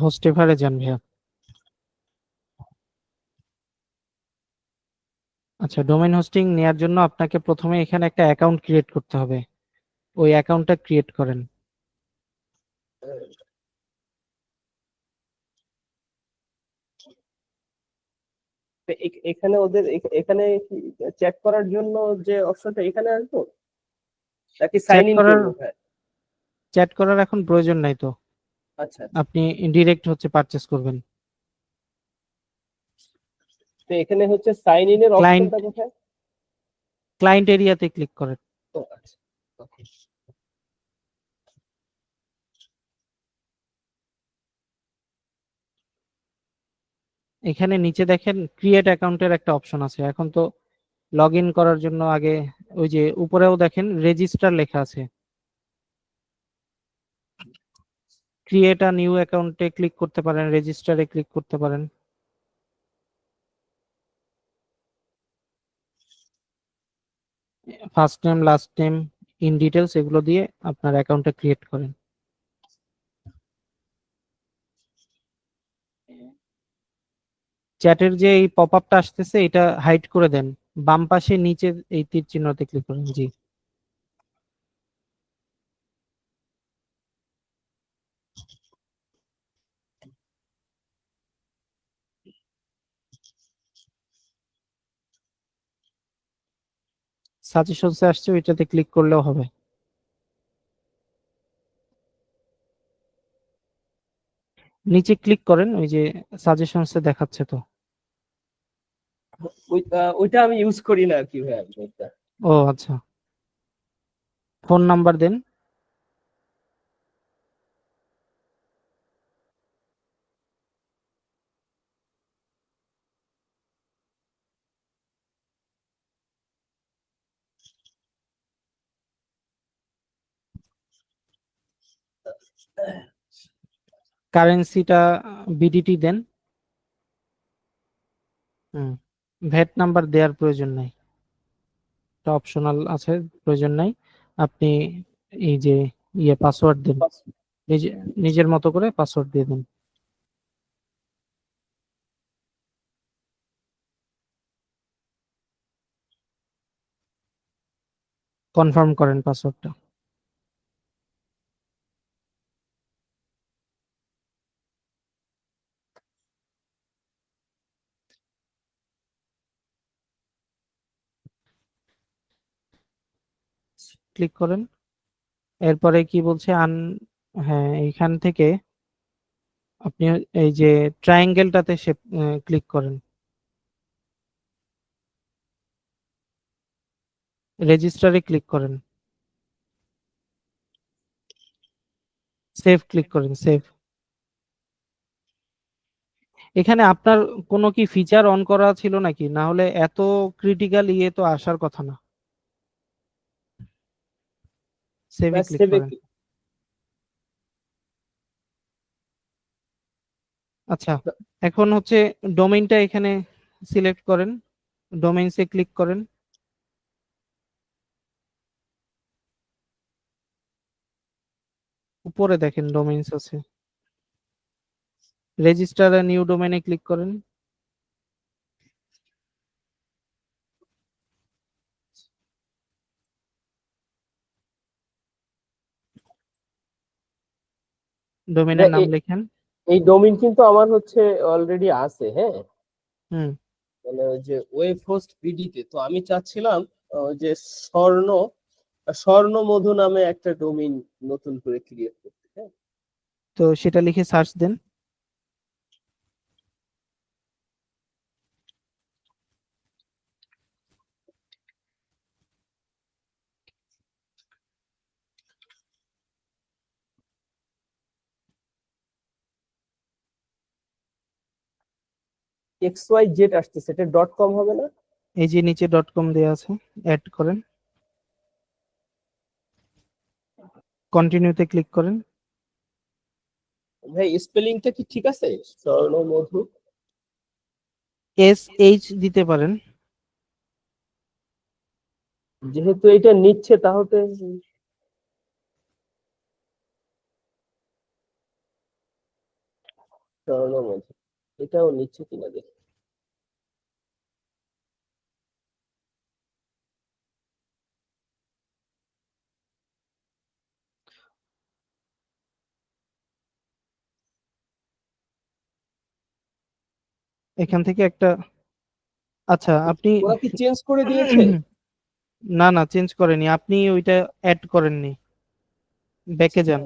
হোস্টিফারে যান ভাইয়া। আচ্ছা, ডোমেইন হোস্টিং নেওয়ার জন্য আপনাকে প্রথমে এখানে একটা অ্যাকাউন্ট ক্রিয়েট করতে হবে। ওই অ্যাকাউন্টটা ক্রিয়েট করেন। এখানে ওদের এখানে চ্যাট করার জন্য যে অপশনটা এখানে আসবো নাকি সাইন ইন করবো? হ্যাঁ, চ্যাট করার এখন প্রয়োজন নাই তো, আচ্ছা। আপনি ডিরেক্ট হচ্ছে পারচেস করবেন। তো এখানে হচ্ছে সাইন ইন এর ক্লায়েন্ট অপশনটা কোথায়? ক্লায়েন্ট এরিয়াতে ক্লিক করেন। ও আচ্ছা, ওকে। এখানে নিচে দেখেন ক্রিয়েট অ্যাকাউন্টের একটা অপশন আছে। এখন তো লগ ইন করার জন্য আগে ওই যে উপরেও দেখেন রেজিস্টার লেখা আছে, ক্রিয়েট আ নিউ অ্যাকাউন্টে ক্লিক করতে পারেন, রেজিস্টারে ক্লিক করতে পারেন। First name, last name, in details এগুলো দিয়ে আপনার অ্যাকাউন্টটা ক্রিয়েট করেন। চ্যাটের যে এই পপ আপটা আসতেছে এটা হাইড করে দেন, বাম পাশে নিচে এই তীর চিহ্নতে ক্লিক করুন। জি, সাজেশনসে আসছে, ওইটাতে ক্লিক করলেও হবে। নিচে ক্লিক করেন, ওই যে সাজেশনসে দেখাচ্ছে তো। ওইটা আমি ইউজ করি না আর কি ভাই, ওইটা। ও আচ্ছা, ফোন নাম্বার দেন। কারেন্সিটা বিডিটি দেন। হুম, ভ্যাট নাম্বার দেওয়ার প্রয়োজন নাই, এটা অপশনাল আছে, প্রয়োজন নাই। আপনি এই যে পাসওয়ার্ড দেন, নিজে নিজের মতো করে পাসওয়ার্ড দিয়ে দেন। কনফার্ম করেন পাসওয়ার্ডটা। ক্লিক করেন। এরপরে কি বলছে হ্যাঁ, এইখান থেকে আপনি এই যে ট্রায়াঙ্গেলটাতে সে ক্লিক করেন, রেজিস্টারে ক্লিক করেন, সেভ ক্লিক করেন, সেভ। এখানে আপনার কোনো কি ফিচার অন করা ছিল নাকি? না হলে এত ক্রিটিক্যাল তো আসার কথা না। সেভে ক্লিক সেভে করেন। আচ্ছা, এখন হচ্ছে ডোমেইনটা এখানে সিলেক্ট করেন, ডোমেইনসে ক্লিক করেন, উপরে দেখেন ডোমেইনস আছে, রেজিস্টার নিউ ডোমেইনে ক্লিক করেন। ডোমেইনের নাম লেখেন। এই ডোমেইন কিন্তু আমার হচ্ছে অলরেডি আছে, হ্যাঁ। হুম, মানে ওই যে ওয়েব হোস্ট বিডিতে, তো আমি চাচ্ছিলাম যে স্বর্ণ স্বর্ণ মধু নামে একটা ডোমেইন নতুন করে ক্রিয়েট করতে, হ্যাঁ। তো সেটা লিখে সার্চ দেন। এক্স ওয়াই জেড আসছে, সেটা ডট কম হবে না? এই যে নিচে ডট কম দেওয়া আছে, অ্যাড করেন, কন্টিনিউতে ক্লিক করেন। ভাই স্পেলিংটা কি ঠিক আছে? স্বর্ণ মধু। SH দিতে পারেন। যেহেতু এটা নিচ্ছে তাহলে স্বর্ণমধু, এটাও নিচ্ছে কিনা দেখি। এখান থেকে একটা, আচ্ছা আপনি ওরা কি চেঞ্জ করে দিয়েছে? না না, চেঞ্জ করেনি, আপনি ওইটা অ্যাড করেননি, ব্যাকে যান।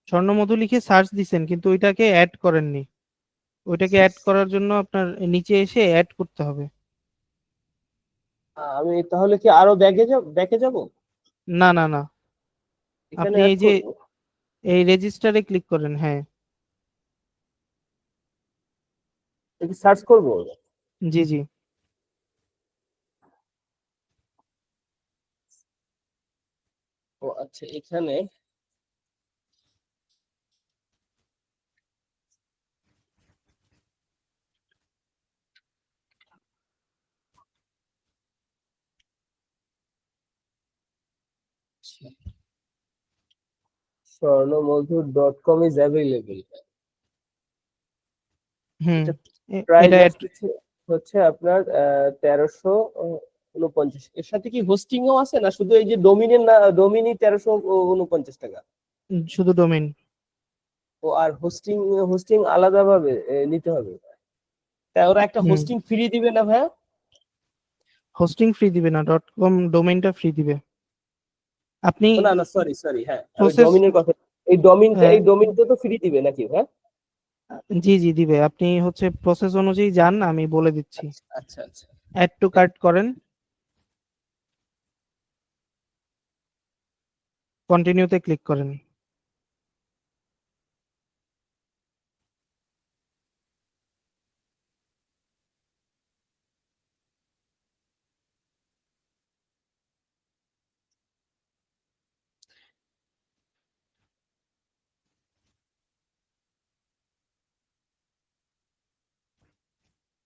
স্বর্ণমধু লিখে সার্চ দিছেন কিন্তু ওইটাকে অ্যাড করেননি। ওইটাকে অ্যাড করার জন্য আপনার নিচে এসে অ্যাড করতে হবে। আমি তাহলে কি আরো ব্যাকে যাব? না না না, এখানে আপনি অ্যাড এই যে করব? এই রেজিস্টারে ক্লিক করেন, হ্যাঁ। সার্চ করব? জি জি। ও আচ্ছা, এখানে স্বর্ণমধু.com ইজ অ্যাভেলেবল। হুম, এটা প্রাইস এটা হচ্ছে আপনার 1349। এর সাথে কি হোস্টিং ও আছে, না শুধু এই যে ডোমিনের, না ডোমিনই 1349 টাকা? শুধু ডোমেইন। ও আর হোস্টিং হোস্টিং আলাদাভাবে নিতে হবে? তাই ওরা একটা হুম, হোস্টিং ফ্রি দিবে না ভাইয়া? হোস্টিং ফ্রি দিবে না, .com ডোমেইনটা ফ্রি দিবে। আপনি ও না না, সরি সরি, হ্যাঁ আমি প্রসেস, ডোমিনের কথা, এই ডোমিনটা তো ফ্রি দিবে নাকি ভাই? জি জি দিবে। আপনি হচ্ছে প্রসেস অনুযায়ী যান, আমি বলে দিচ্ছি। আচ্ছা আচ্ছা আচ্ছা। অ্যাড টু কার্ট করেন, কন্টিনিউতে ক্লিক করেন।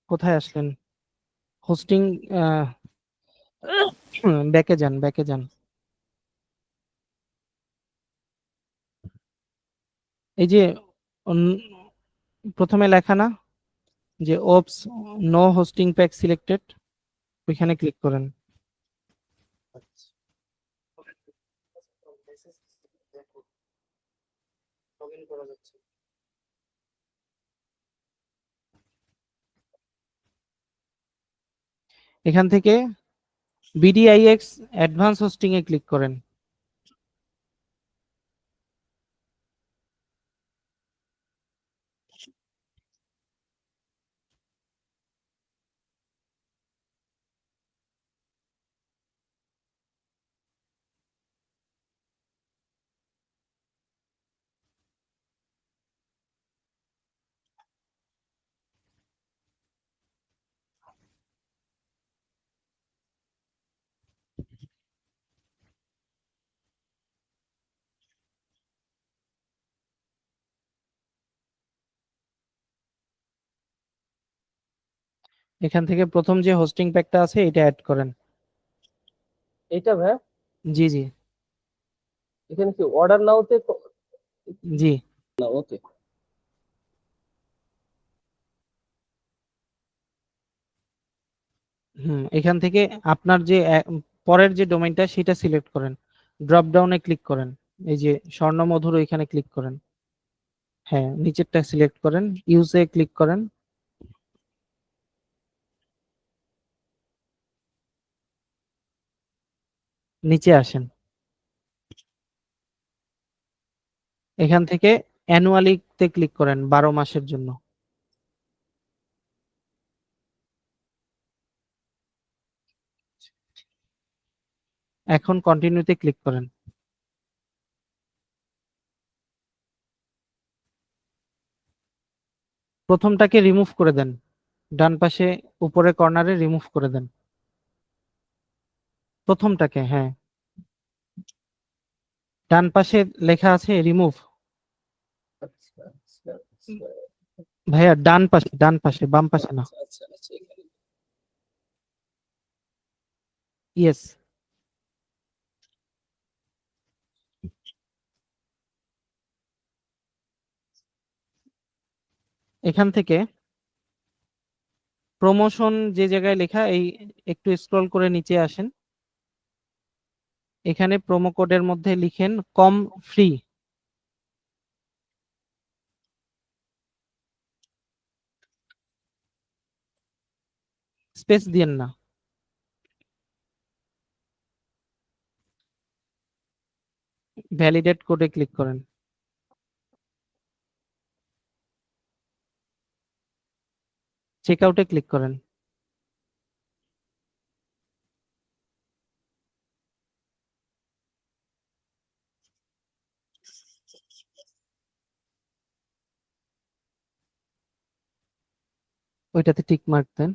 কোথায় আসলেন? হোস্টিং, ব্যাকে যান, ব্যাকে যান। এই যে অন- প্রথমে লেখা না যে oops no hosting pack selected, ওইখানে ক্লিক করেন। এখান থেকে বিডিআইএক্স অ্যাডভান্স হোস্টিং এ ক্লিক করেন। এখান থেকে প্রথম যে হোস্টিং প্যাকটা আছে এটা অ্যাড করেন। এটা ভাই, জি জি। এখানে কি অর্ডার নাওতে? জি। না, ওকে। হুম, এখান থেকে আপনার যে পরের যে ডোমেইনটা সেটা সিলেক্ট করেন, ড্রপ ডাউনে ক্লিক করেন, এই যে স্বর্ণমধুর এখানে ক্লিক করেন। হ্যাঁ, নিচেরটা সিলেক্ট করেন, ইউজে ক্লিক করেন, নিচে আসেন। এখান থেকে অ্যানুয়ালিতে ক্লিক করেন 12 মাসের জন্য। এখন কন্টিনিউতে ক্লিক করেন। প্রথমটাকে রিমুভ করে দেন, ডান পাশে উপরে কর্নারে রিমুভ করে দেন প্রথমটাকে, হ্যাঁ। ডান পাশে লেখা আছে রিমুভ। আচ্ছা আচ্ছা আচ্ছা ভাইয়া ডান পাশে, ডান পাশে, বাম পাশে না। আচ্ছা আচ্ছা আচ্ছা, এখানে ইয়েস। এখান থেকে প্রমোশন যে জায়গায় লেখা, এই একটু স্ক্রল করে নিচে আসেন, এখানে প্রোমো কোডের মধ্যে লিখেন কম ফ্রি। স্পেস দিয়েন না। ভ্যালিডেট কোডে ক্লিক করেন। চেক আউটে ক্লিক করেন। ওইটাতে টিক মার্ক দেন।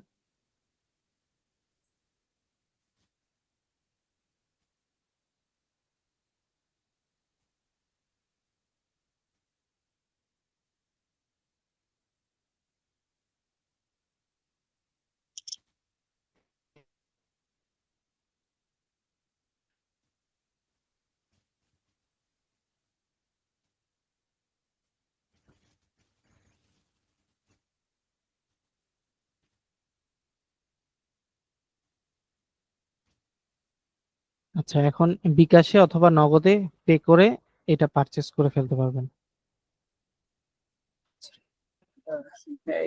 আচ্ছা, এখন বিকাশে অথবা নগদে পে করে এটা পারচেস করে ফেলতে পারবেন।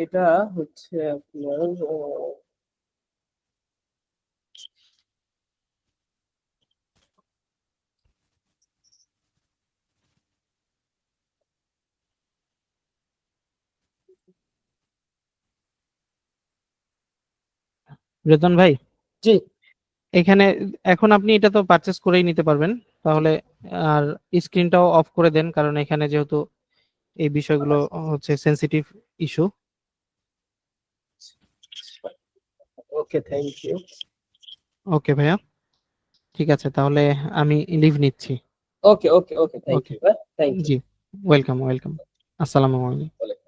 এটা হচ্ছে আপনার রেদন ভাই, জি এখানে এখন আপনি এটা তো পারচেস করেই নিতে পারবেন, তাহলে আর স্ক্রিনটাও অফ করে দেন, কারণ এখানে যেহেতু এই বিষয়গুলো হচ্ছে sensitive issue. Okay, thank you. Okay ভাইয়া, ঠিক আছে, তাহলে আমি লিভ নিচ্ছি। Okay okay okay, thank okay, you, thank you. জি, ওয়েলকাম ওয়েলকাম। আসসালামু আলাইকুম।